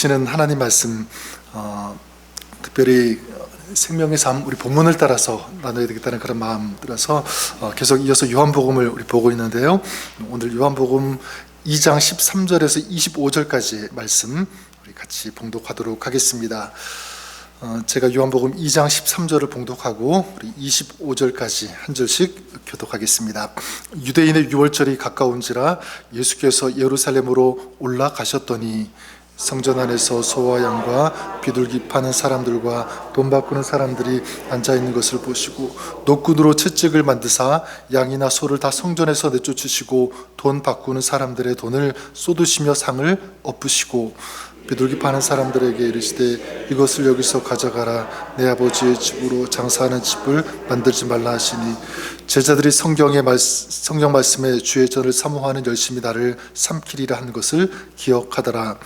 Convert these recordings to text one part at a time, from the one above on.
주시는 하나님 말씀, 특별히 생명의 삶, 우리 본문을 따라서 나눠야 되겠다는 그런 마음 들어서 계속 이어서 요한복음을 우리 보고 있는데요. 오늘 요한복음 2장 13절에서 25절까지의 말씀 우리 같이 봉독하도록 하겠습니다. 제가 요한복음 2장 13절을 봉독하고 우리 25절까지 한 절씩 교독하겠습니다. 유대인의 유월절이 가까운지라 예수께서 예루살렘으로 올라가셨더니 성전 안에서 소와 양과 비둘기 파는 사람들과 돈 바꾸는 사람들이 앉아있는 것을 보시고 노끈으로 채찍을 만드사 양이나 소를 다 성전에서 내쫓으시고 돈 바꾸는 사람들의 돈을 쏟으시며 상을 엎으시고 비둘기 파는 사람들에게 이르시되 이것을 여기서 가져가라. 내 아버지의 집으로 장사하는 집을 만들지 말라 하시니 제자들이 성경 말씀에 주의 전을 사모하는 열심히 나를 삼키리라 한 것을 기억하더라.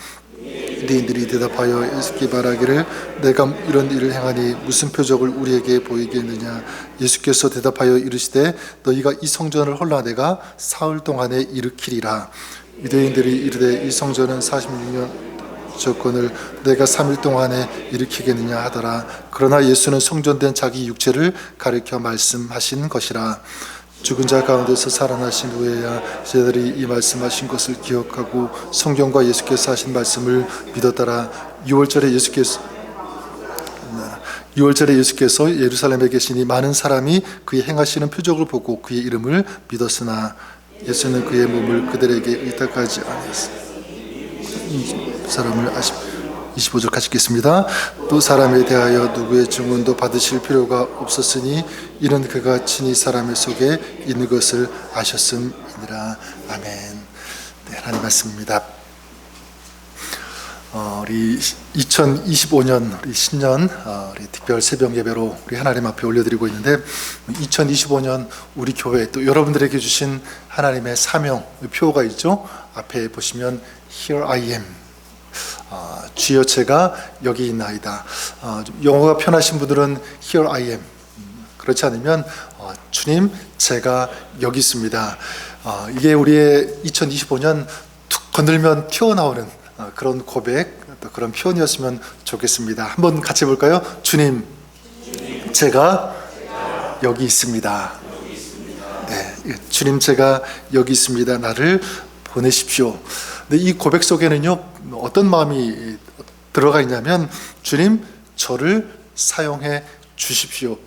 유대인들이 대답하여 예수께 말하기를 내가 이런 일을 행하니 무슨 표적을 우리에게 보이겠느냐. 예수께서 대답하여 이르시되 너희가 이 성전을 홀라 내가 사흘 동안에 일으키리라. 유대인들이 이르되 이 성전은 46년 조건을 내가 3일 동안에 일으키겠느냐 하더라. 그러나 예수는 성전된 자기 육체를 가리켜 말씀하신 것이라. 죽은 자 가운데서 살아나신 후에야 제자들이 이 말씀하신 것을 기억하고 성경과 예수께서 하신 말씀을 믿었더라. 6월절에 예수께서 예루살렘에 계시니 많은 사람이 그의 행하시는 표적을 보고 그의 이름을 믿었으나 예수는 그의 몸을 그들에게 의탁하지 아니하였으니 이 사람을 25절 같이 읽겠습니다. 또 사람에 대하여 누구의 증언도 받으실 필요가 없었으니 이는 그가 친히 사람의 속에 있는 것을 아셨음이니라. 아멘. 네, 하나님 말씀입니다. 우리 2025년 우리 신년 우리 특별 새벽 예배로 우리 하나님 앞에 올려드리고 있는데 2025년 우리 교회 또 여러분들에게 주신 하나님의 사명 표가 있죠. 앞에 보시면 Here I am. 주여 제가 여기 있나이다. 영어가 편하신 분들은 Here I am. 그렇지 않으면 주님 제가 여기 있습니다. 이게 우리의 2025년 툭 건들면 튀어나오는 그런 고백, 또 그런 표현이었으면 좋겠습니다. 한번 같이 해볼까요? 주님 제가 여기 있습니다. 네, 주님 제가 여기 있습니다. 나를 보내십시오. 근데 이 고백 속에는요 어떤 마음이 들어가 있냐면 주님 저를 사용해 주십시오.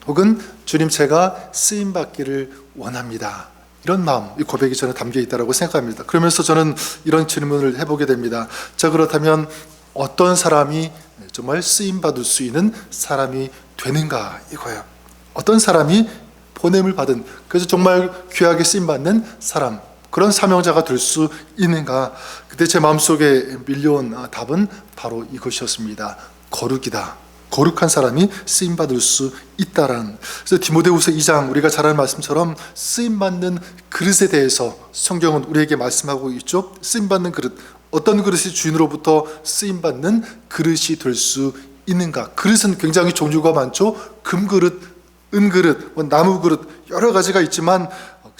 혹은 주님 제가 쓰임 받기를 원합니다. 이런 마음, 이 고백이 저는 담겨 있다고 생각합니다. 그러면서 저는 이런 질문을 해보게 됩니다. 자, 그렇다면 어떤 사람이 정말 쓰임 받을 수 있는 사람이 되는가 이거예요. 어떤 사람이 보냄을 받은, 그래서 정말 귀하게 쓰임 받는 사람, 그런 사명자가 될 수 있는가? 그때 제 마음속에 밀려온 답은 바로 이것이었습니다. 거룩이다. 거룩한 사람이 쓰임받을 수 있다라는. 그래서 디모데후서 2장 우리가 잘 아는 말씀처럼 쓰임받는 그릇에 대해서 성경은 우리에게 말씀하고 있죠. 쓰임받는 그릇, 어떤 그릇이 주인으로부터 쓰임받는 그릇이 될 수 있는가? 그릇은 굉장히 종류가 많죠. 금그릇, 은그릇, 나무 그릇 여러 가지가 있지만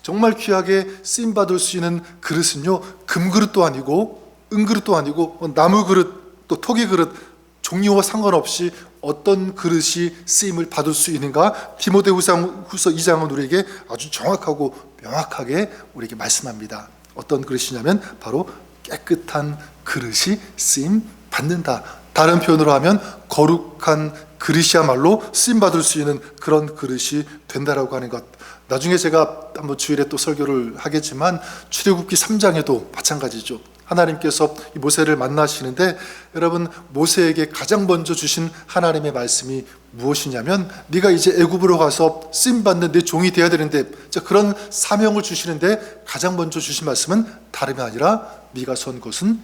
정말 귀하게 쓰임받을 수 있는 그릇은요 금그릇도 아니고 은그릇도 아니고 나무 그릇 또 토기 그릇 종류와 상관없이 어떤 그릇이 쓰임을 받을 수 있는가? 디모데후서 2장은 우리에게 아주 정확하고 명확하게 우리에게 말씀합니다. 어떤 그릇이냐면 바로 깨끗한 그릇이 쓰임 받는다. 다른 표현으로 하면 거룩한 그릇이야말로 쓰임받을 수 있는 그런 그릇이 된다라고 하는 것. 나중에 제가 한번 주일에 또 설교를 하겠지만 출애굽기 3장에도 마찬가지죠. 하나님께서 이 모세를 만나시는데 여러분 모세에게 가장 먼저 주신 하나님의 말씀이 무엇이냐면 네가 이제 애굽으로 가서 쓰임받는 내 종이 되어야 되는데 그런 사명을 주시는데 가장 먼저 주신 말씀은 다름이 아니라 네가 선 곳은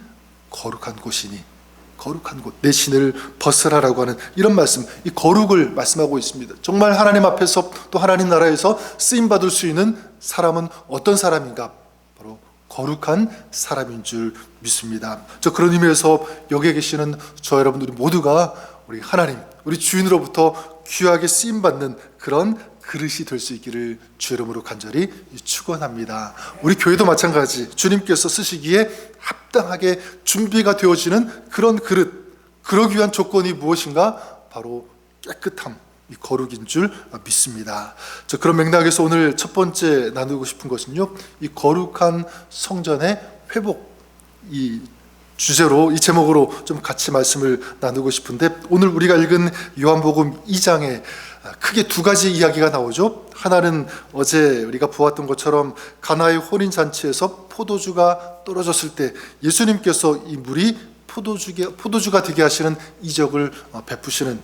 거룩한 곳이니 거룩한 곳, 내 신을 벗으라라고 하는 이런 말씀, 이 거룩을 말씀하고 있습니다. 정말 하나님 앞에서 또 하나님 나라에서 쓰임받을 수 있는 사람은 어떤 사람인가? 바로 거룩한 사람인 줄 믿습니다. 저 그런 의미에서 여기에 계시는 저 여러분들이 모두가 우리 하나님, 우리 주인으로부터 귀하게 쓰임받는 그런 그릇이 될 수 있기를 주 이름으로 간절히 축원합니다. 우리 교회도 마찬가지, 주님께서 쓰시기에 합당하게 준비가 되어지는 그런 그릇, 그러기 위한 조건이 무엇인가? 바로 깨끗함, 이 거룩인 줄 믿습니다. 그런 맥락에서 오늘 첫 번째 나누고 싶은 것은요, 이 거룩한 성전의 회복, 이 주제로, 이 제목으로 좀 같이 말씀을 나누고 싶은데, 오늘 우리가 읽은 요한복음 2장에 크게 두 가지 이야기가 나오죠. 하나는 어제 우리가 보았던 것처럼 가나의 혼인잔치에서 포도주가 떨어졌을 때 예수님께서 이 물이 포도주가 되게 하시는 이적을 베푸시는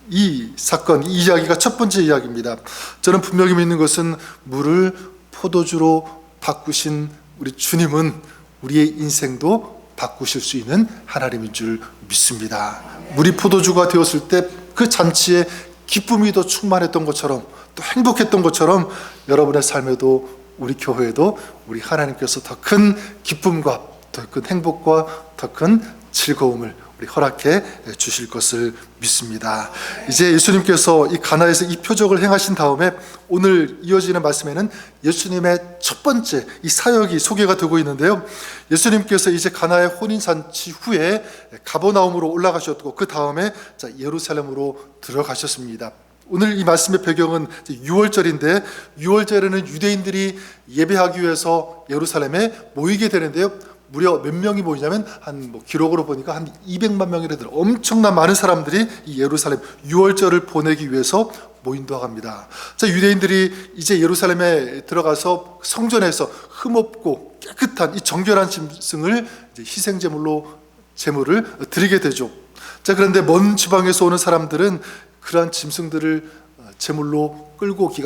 이 사건, 이 이야기가 첫 번째 이야기입니다. 저는 분명히 믿는 것은 물을 포도주로 바꾸신 우리 주님은 우리의 인생도 바꾸실 수 있는 하나님인 줄 믿습니다. 물이 포도주가 되었을 때 그 잔치에 기쁨이 더 충만했던 것처럼, 또 행복했던 것처럼, 여러분의 삶에도, 우리 교회에도 우리 하나님께서 더 큰 기쁨과 더 큰 행복과 더 큰 즐거움을 우리 허락해 주실 것을 믿습니다. 이제 예수님께서 이 가나에서 이 표적을 행하신 다음에 오늘 이어지는 말씀에는 예수님의 첫 번째 이 사역이 소개가 되고 있는데요. 예수님께서 이제 가나의 혼인잔치 후에 가버나움으로 올라가셨고, 그 다음에 예루살렘으로 들어가셨습니다. 오늘 이 말씀의 배경은 6월절인데, 6월절에는 유대인들이 예배하기 위해서 예루살렘에 모이게 되는데요. 무려 몇 명이 모이냐면 기록으로 보니까 한 200만 명이라 들어 엄청난 많은 사람들이 이 예루살렘 6월절을 보내기 위해서 모인다고 합니다. 유대인들이 이제 예루살렘에 들어가서 성전에서 흠없고 깨끗한 이 정결한 짐승을 이제 제물을 드리게 되죠. 그런데 먼 지방에서 오는 사람들은 그러한 짐승들을 제물로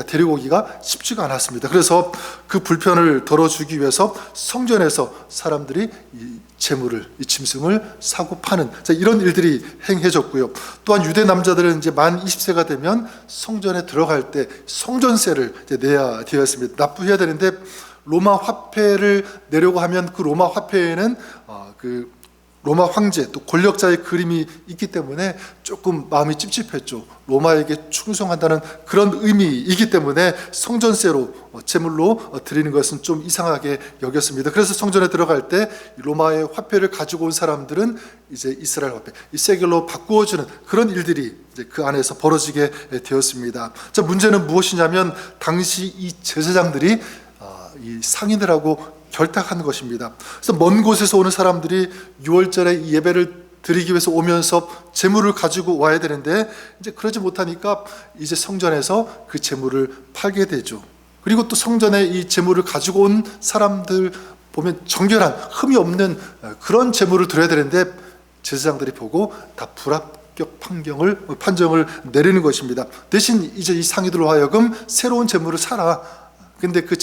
데리고 오기가 쉽지가 않았습니다. 그래서 그 불편을 덜어주기 위해서 성전에서 사람들이 이 짐승을 사고 파는 이런 일들이 행해졌고요. 또한 유대 남자들은 이제 만 20세가 되면 성전에 들어갈 때 성전세를 내야 되었습니다. 납부해야 되는데, 로마 화폐를 내려고 하면 그 로마 화폐에는 로마 황제 또 권력자의 그림이 있기 때문에 조금 마음이 찝찝했죠. 로마에게 충성한다는 그런 의미이기 때문에 성전세로 제물로 드리는 것은 좀 이상하게 여겼습니다. 그래서 성전에 들어갈 때 로마의 화폐를 가지고 온 사람들은 이제 이스라엘 화폐, 이 세겔로 바꾸어주는 그런 일들이 이제 그 안에서 벌어지게 되었습니다. 문제는 무엇이냐면, 당시 이 제사장들이 이 상인들하고 결탁한 것입니다. 그래서 먼 곳에서 오는 사람들이 6월절에 예배를 드리기 위해서 오면서 제물을 가지고 와야 되는데, 이제 그러지 못하니까 이제 성전에서 그 제물을 팔게 되죠. 그리고 또 성전에 이 제물을 가지고 온 사람들 보면 정결한 흠이 없는 그런 제물을 드려야 되는데, 제사장들이 보고 다 불합격 판정을 내리는 것입니다. 대신 이제 이 상인들로 하여금 새로운 제물을 사라. 근데 그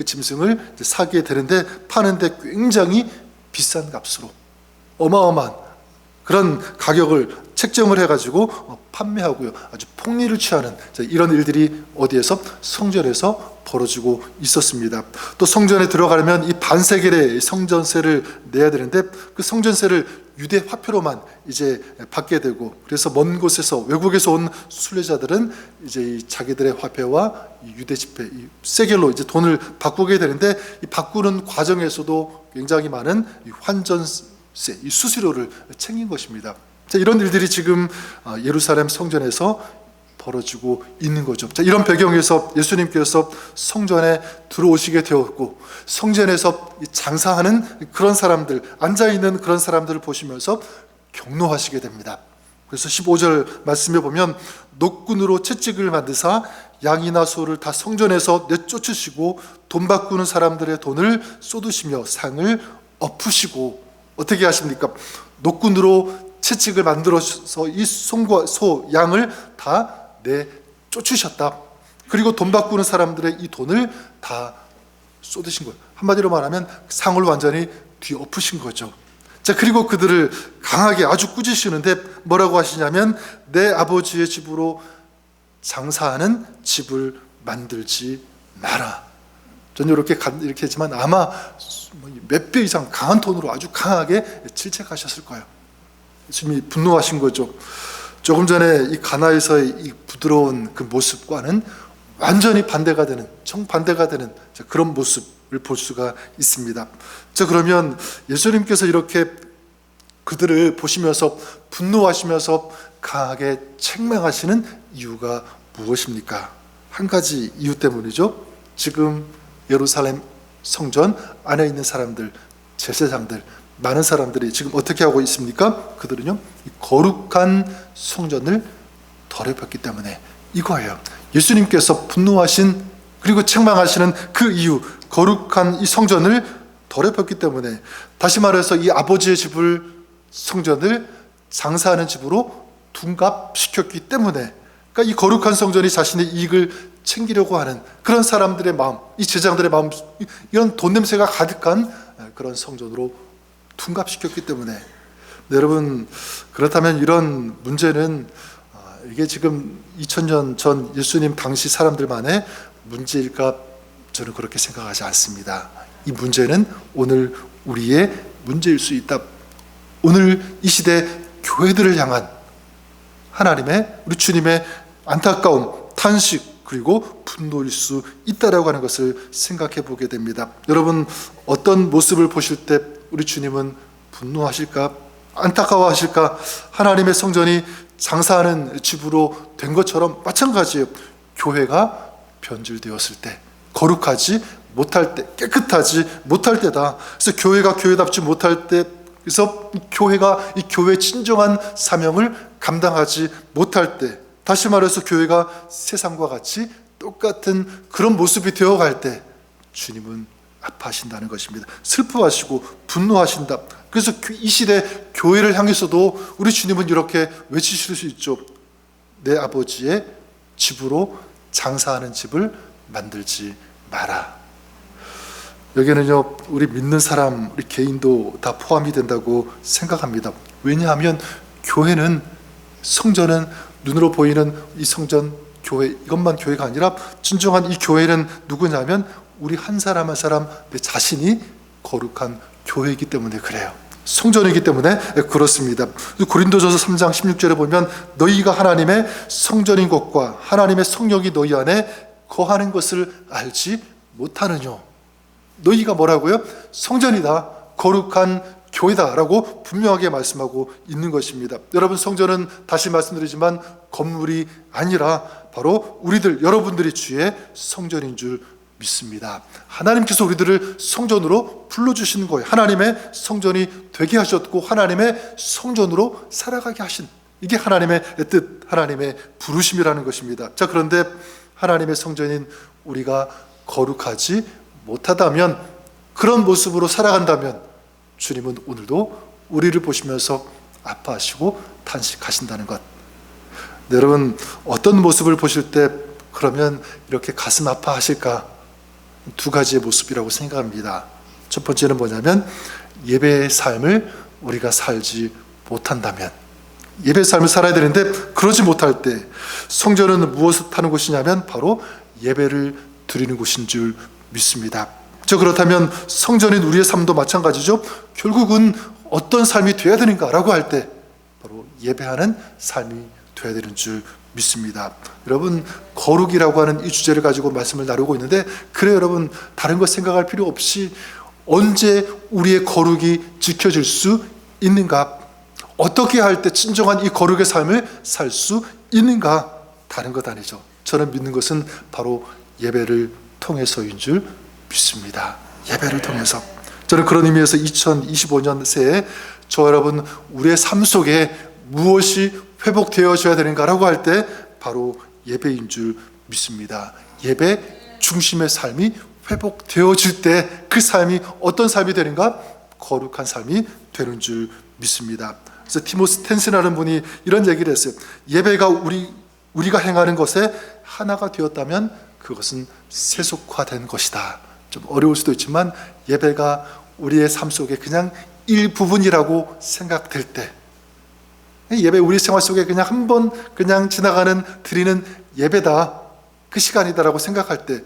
짐승을 사게 되는데, 파는데 굉장히 비싼 값으로 어마어마한 그런 가격을 책정을 해가지고 판매하고요. 아주 폭리를 취하는 이런 일들이 어디에서? 성전에서 벌어지고 있었습니다. 또 성전에 들어가려면 이 반세겔의 성전세를 내야 되는데, 그 성전세를 유대 화폐로만 이제 받게 되고, 그래서 먼 곳에서 외국에서 온 순례자들은 이제 자기들의 화폐와 유대 지폐 이 세겔로 이제 돈을 바꾸게 되는데, 이 바꾸는 과정에서도 굉장히 많은 이 환전세, 이 수수료를 챙긴 것입니다. 이런 일들이 지금 예루살렘 성전에서 벌어지고 있는 거죠. 이런 배경에서 예수님께서 성전에 들어오시게 되었고, 성전에서 장사하는 그런 사람들, 앉아있는 그런 사람들을 보시면서 경노하시게 됩니다. 그래서 15절 말씀에 보면, 노끈으로 채찍을 만드사 양이나 소를 다 성전에서 내쫓으시고 돈 바꾸는 사람들의 돈을 쏟으시며 상을 엎으시고. 어떻게 하십니까? 노끈으로 채찍을 만들어서 이 송과 소, 양을 다 내쫓으셨다. 그리고 돈 바꾸는 사람들의 이 돈을 다 쏟으신 거예요. 한마디로 말하면 상을 완전히 뒤엎으신 거죠. 그리고 그들을 강하게 아주 꾸짖으시는데 뭐라고 하시냐면, 내 아버지의 집으로 장사하는 집을 만들지 마라. 전 이렇게 했지만 아마 몇 배 이상 강한 톤으로 아주 강하게 질책하셨을 거예요. 예수님이 분노하신 거죠. 조금 전에 이 가나에서의 이 부드러운 그 모습과는 완전히 반대가 되는, 정반대가 되는 그런 모습을 볼 수가 있습니다. 자, 그러면 예수님께서 이렇게 그들을 보시면서 분노하시면서 강하게 책망하시는 이유가 무엇입니까? 한 가지 이유 때문이죠. 지금 예루살렘 성전 안에 있는 사람들, 제사장들, 많은 사람들이 지금 어떻게 하고 있습니까? 그들은요, 이 거룩한 성전을 더럽혔기 때문에 이거예요. 예수님께서 분노하신 그리고 책망하시는 그 이유, 거룩한 이 성전을 더럽혔기 때문에, 다시 말해서 이 아버지의 집을, 성전을 장사하는 집으로 둔갑시켰기 때문에, 그러니까 이 거룩한 성전이 자신의 이익을 챙기려고 하는 그런 사람들의 마음, 이 제장들의 마음, 이런 돈 냄새가 가득한 그런 성전으로 둔갑시켰기 때문에, 여러분, 그렇다면 이런 문제는 이게 지금 2000년 전 예수님 당시 사람들만의 문제일까? 저는 그렇게 생각하지 않습니다. 이 문제는 오늘 우리의 문제일 수 있다. 오늘 이 시대 교회들을 향한 하나님의, 우리 주님의 안타까움, 탄식, 그리고 분노일 수 있다라고 하는 것을 생각해 보게 됩니다. 여러분, 어떤 모습을 보실 때 우리 주님은 분노하실까? 안타까워하실까? 하나님의 성전이 장사하는 집으로 된 것처럼 마찬가지예요. 교회가 변질되었을 때, 거룩하지 못할 때, 깨끗하지 못할 때다. 그래서 교회가 교회답지 못할 때, 그래서 교회가 이 교회의 진정한 사명을 감당하지 못할 때, 다시 말해서 교회가 세상과 같이 똑같은 그런 모습이 되어갈 때 주님은 아파하신다는 것입니다. 슬퍼하시고 분노하신다. 그래서 이 시대 교회를 향해서도 우리 주님은 이렇게 외치실 수 있죠. 내 아버지의 집으로 장사하는 집을 만들지 마라. 여기는요, 우리 믿는 사람, 우리 개인도 다 포함이 된다고 생각합니다. 왜냐하면 교회는, 성전은, 눈으로 보이는 이 성전, 교회, 이것만 교회가 아니라 진정한 이 교회는 누구냐면 우리 한 사람 한 사람 내 자신이 거룩한 교회이기 때문에 그래요. 성전이기 때문에 그렇습니다. 고린도전서 3장 16절에 보면 너희가 하나님의 성전인 것과 하나님의 성령이 너희 안에 거하는 것을 알지 못하느뇨. 너희가 뭐라고요? 성전이다, 거룩한 교회다라고 분명하게 말씀하고 있는 것입니다. 여러분, 성전은 다시 말씀드리지만 건물이 아니라 바로 우리들, 여러분들이 주의 성전인 줄 믿습니다. 하나님께서 우리들을 성전으로 불러주시는 거예요. 하나님의 성전이 되게 하셨고 하나님의 성전으로 살아가게 하신, 이게 하나님의 뜻, 하나님의 부르심이라는 것입니다. 자, 그런데 하나님의 성전인 우리가 거룩하지 못하다면, 그런 모습으로 살아간다면 주님은 오늘도 우리를 보시면서 아파하시고 탄식하신다는 것. 네, 여러분, 어떤 모습을 보실 때 그러면 이렇게 가슴 아파하실까? 두 가지의 모습이라고 생각합니다. 첫 번째는 뭐냐면 예배의 삶을 우리가 살지 못한다면, 예배의 삶을 살아야 되는데 그러지 못할 때, 성전은 무엇을 하는 곳이냐면 바로 예배를 드리는 곳인 줄 믿습니다. 저 그렇다면 성전인 우리의 삶도 마찬가지죠. 결국은 어떤 삶이 되어야 되는가라고 할 때 바로 예배하는 삶이 되어야 되는 줄 믿습니다. 여러분, 거룩이라고 하는 이 주제를 가지고 말씀을 나누고 있는데, 그래 여러분, 다른 것 생각할 필요 없이 언제 우리의 거룩이 지켜질 수 있는가, 어떻게 할 때 진정한 이 거룩의 삶을 살 수 있는가, 다른 것 아니죠. 저는 믿는 것은 바로 예배를 통해서인 줄 믿습니다. 예배를 통해서. 저는 그런 의미에서 2025년 새해 저 여러분, 우리의 삶 속에 무엇이 회복되어져야 되는가라고 할 때 바로 예배인 줄 믿습니다. 예배 중심의 삶이 회복되어질 때 그 삶이 어떤 삶이 되는가? 거룩한 삶이 되는 줄 믿습니다. 그래서 티모스 텐슨이라는 분이 이런 얘기를 했어요. 예배가 우리가 행하는 것에 하나가 되었다면 그것은 세속화된 것이다. 좀 어려울 수도 있지만 예배가 우리의 삶 속에 그냥 일부분이라고 생각될 때, 예배 우리 생활 속에 그냥 한 번 그냥 지나가는 드리는 예배다, 그 시간이다라고 생각할 때,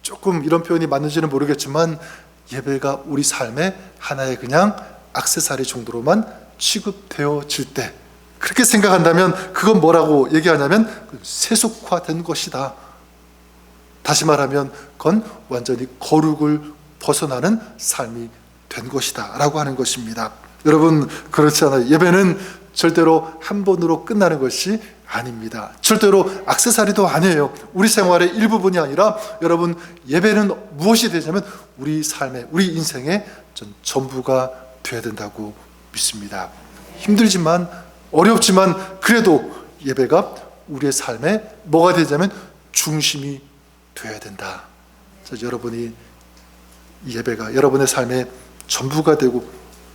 조금 이런 표현이 맞는지는 모르겠지만 예배가 우리 삶의 하나의 그냥 액세서리 정도로만 취급되어질 때, 그렇게 생각한다면 그건 뭐라고 얘기하냐면 세속화된 것이다. 다시 말하면 그건 완전히 거룩을 벗어나는 삶이 된 것이다 라고 하는 것입니다. 여러분, 그렇지 않아요. 예배는 절대로 한 번으로 끝나는 것이 아닙니다. 절대로 액세서리도 아니에요. 우리 생활의 일부분이 아니라 여러분, 예배는 무엇이 되냐면 우리 삶의, 우리 인생의 전부가 되어야 된다고 믿습니다. 힘들지만 어렵지만 그래도 예배가 우리의 삶에 뭐가 되냐면 중심이 되어야 된다. 그래서 여러분이 이 예배가 여러분의 삶의 전부가 되고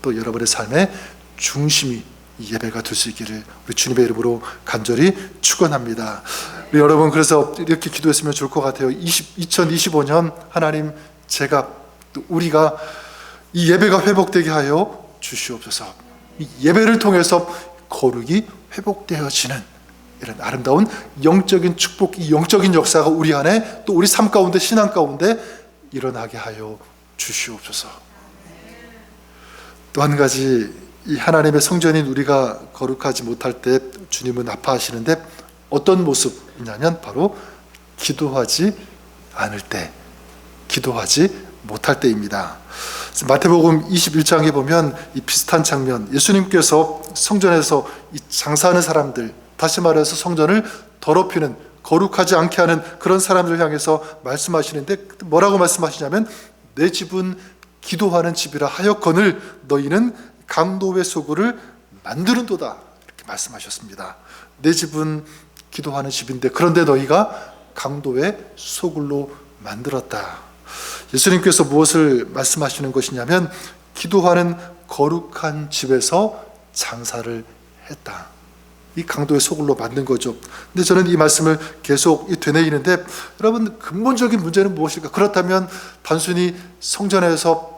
또 여러분의 삶의 중심이 이 예배가 될 수 있기를 우리 주님의 이름으로 간절히 축원합니다. 우리 여러분, 그래서 이렇게 기도했으면 좋을 것 같아요. 2025년 하나님, 제가 또 우리가 이 예배가 회복되게 하여 주시옵소서. 이 예배를 통해서 거룩이 회복되어지는 이런 아름다운 영적인 축복, 이 영적인 역사가 우리 안에 또 우리 삶 가운데, 신앙 가운데 일어나게 하여 주시옵소서. 또 한 가지, 이 하나님의 성전인 우리가 거룩하지 못할 때 주님은 아파하시는데 어떤 모습이냐면 바로 기도하지 않을 때, 기도하지 못할 때입니다. 마태복음 21장에 보면 이 비슷한 장면, 예수님께서 성전에서 이 장사하는 사람들, 다시 말해서 성전을 더럽히는, 거룩하지 않게 하는 그런 사람들을 향해서 말씀하시는데 뭐라고 말씀하시냐면 내 집은 기도하는 집이라 하였거늘 너희는 강도의 소굴을 만드는도다, 이렇게 말씀하셨습니다. 내 집은 기도하는 집인데 그런데 너희가 강도의 소굴로 만들었다. 예수님께서 무엇을 말씀하시는 것이냐면 기도하는 거룩한 집에서 장사를 했다. 이 강도의 소굴로 만든 거죠. 근데 저는 이 말씀을 계속 되뇌이는데 여러분, 근본적인 문제는 무엇일까? 그렇다면 단순히 성전에서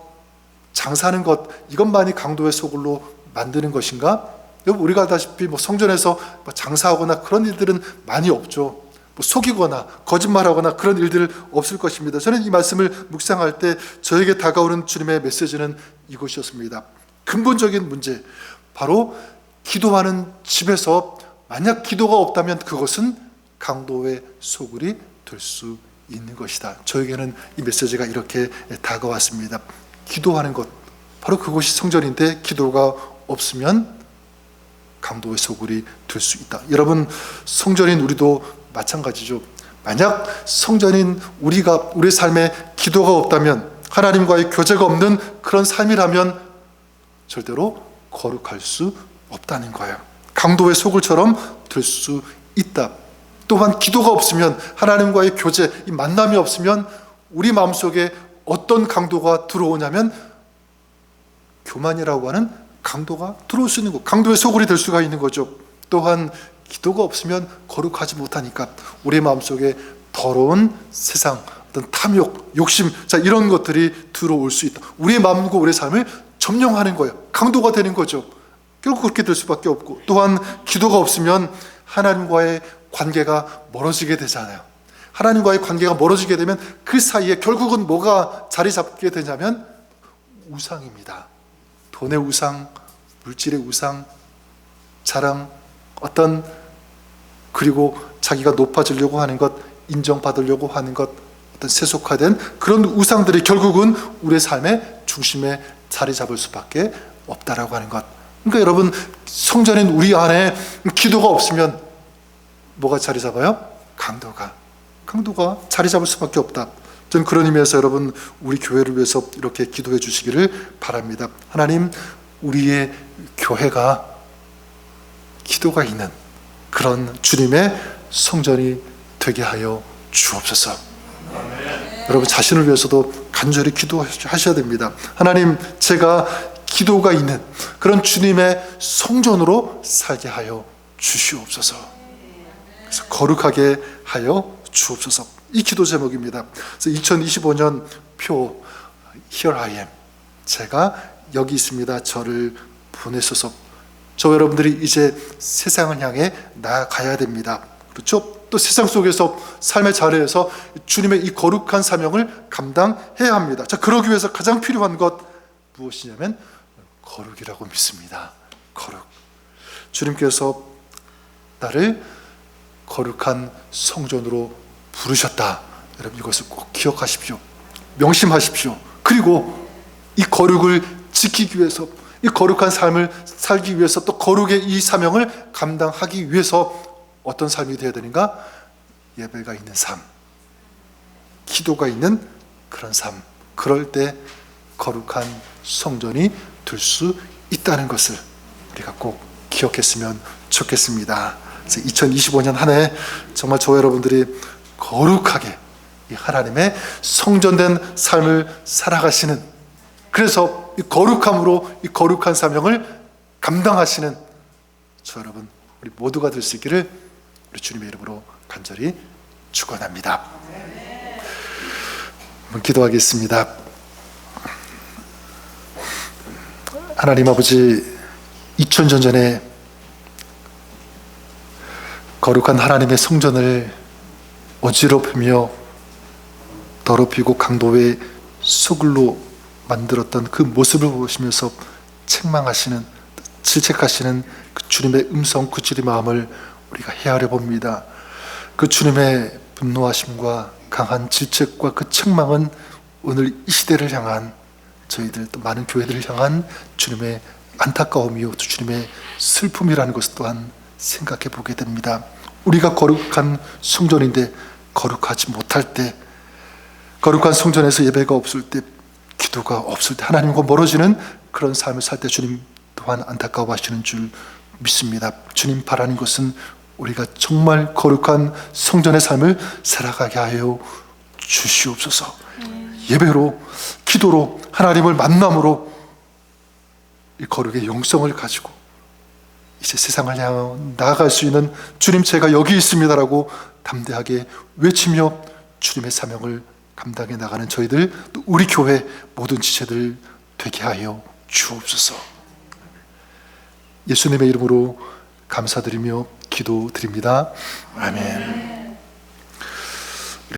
장사하는 것, 이것만이 강도의 소굴로 만드는 것인가? 여러분, 우리가 알다시피 성전에서 장사하거나 그런 일들은 많이 없죠. 속이거나 거짓말하거나 그런 일들 없을 것입니다. 저는 이 말씀을 묵상할 때 저에게 다가오는 주님의 메시지는 이것이었습니다. 근본적인 문제, 바로 기도하는 집에서 만약 기도가 없다면 그것은 강도의 소굴이 될 수 있는 것이다. 저에게는 이 메시지가 이렇게 다가왔습니다. 기도하는 것, 바로 그것이 성전인데 기도가 없으면 강도의 소굴이 될 수 있다. 여러분, 성전인 우리도 마찬가지죠. 만약 성전인 우리가 우리 삶에 기도가 없다면, 하나님과의 교제가 없는 그런 삶이라면 절대로 거룩할 수 없다는 거예요. 강도의 소굴처럼 될 수 있다. 또한 기도가 없으면, 하나님과의 교제, 이 만남이 없으면 우리 마음속에 어떤 강도가 들어오냐면 교만이라고 하는 강도가 들어올 수 있는 것, 강도의 소굴이 될 수가 있는 거죠. 또한 기도가 없으면 거룩하지 못하니까 우리 마음속에 더러운 세상, 어떤 탐욕, 욕심, 자, 이런 것들이 들어올 수 있다. 우리의 마음과 우리의 삶을 점령하는 거예요. 강도가 되는 거죠. 결국 그렇게 될 수밖에 없고, 또한 기도가 없으면 하나님과의 관계가 멀어지게 되잖아요. 하나님과의 관계가 멀어지게 되면 그 사이에 결국은 뭐가 자리 잡게 되냐면 우상입니다. 돈의 우상, 물질의 우상, 자랑, 어떤, 그리고 자기가 높아지려고 하는 것, 인정받으려고 하는 것, 어떤 세속화된 그런 우상들이 결국은 우리의 삶의 중심에 자리 잡을 수밖에 없다라고 하는 것. 그러니까 여러분, 성전인 우리 안에 기도가 없으면 뭐가 자리 잡아요? 강도가 자리 잡을 수밖에 없다. 저는 그런 의미에서 여러분, 우리 교회를 위해서 이렇게 기도해 주시기를 바랍니다. 하나님, 우리의 교회가 기도가 있는 그런 주님의 성전이 되게 하여 주옵소서. 여러분 자신을 위해서도 간절히 기도하셔야 됩니다. 하나님, 제가 기도가 있는 그런 주님의 성전으로 살게 하여 주시옵소서. 그래서 거룩하게 하여 주옵소서. 이 기도 제목입니다. 그래서 2025년 표 Here I am, 제가 여기 있습니다. 저를 보내소서. 저 여러분들이 이제 세상을 향해 나아가야 됩니다. 그렇죠? 또 세상 속에서 삶의 자리에서 주님의 이 거룩한 사명을 감당해야 합니다. 자, 그러기 위해서 가장 필요한 것 무엇이냐면 거룩이라고 믿습니다. 거룩. 주님께서 나를 거룩한 성전으로 부르셨다. 여러분 이것을 꼭 기억하십시오. 명심하십시오. 그리고 이 거룩을 지키기 위해서, 이 거룩한 삶을 살기 위해서, 또 거룩의 이 사명을 감당하기 위해서 어떤 삶이 되어야 되는가? 예배가 있는 삶, 기도가 있는 그런 삶. 그럴 때 거룩한 성전이 될 수 있다는 것을 우리가 꼭 기억했으면 좋겠습니다. 그래서 2025년 한 해 정말 저와 여러분들이 거룩하게 이 하나님의 성전된 삶을 살아가시는, 그래서 이 거룩함으로 이 거룩한 사명을 감당하시는 저 여러분 우리 모두가 될 수 있기를 우리 주님의 이름으로 간절히 축원합니다. 한번 기도하겠습니다. 하나님 아버지, 2000년 전에 거룩한 하나님의 성전을 어지럽히며 더럽히고 강도의 소굴로 만들었던 그 모습을 보시면서 책망하시는, 질책하시는 그 주님의 음성, 그 주님의 마음을 우리가 헤아려 봅니다. 그 주님의 분노하심과 강한 질책과 그 책망은 오늘 이 시대를 향한, 저희들 또 많은 교회들을 향한 주님의 안타까움이요 또 주님의 슬픔이라는 것을 또한 생각해 보게 됩니다. 우리가 거룩한 성전인데 거룩하지 못할 때, 거룩한 성전에서 예배가 없을 때, 기도가 없을 때, 하나님과 멀어지는 그런 삶을 살 때 주님 또한 안타까워하시는 줄 믿습니다. 주님 바라는 것은 우리가 정말 거룩한 성전의 삶을 살아가게 하여 주시옵소서. 예배로, 기도로, 하나님을 만남으로 이 거룩의 영성을 가지고 이제 세상을 향해 나아갈 수 있는, 주님 제가 여기 있습니다라고 담대하게 외치며 주님의 사명을 감당해 나가는 저희들, 또 우리 교회 모든 지체들 되게 하여 주옵소서. 예수님의 이름으로 감사드리며 기도드립니다. 아멘.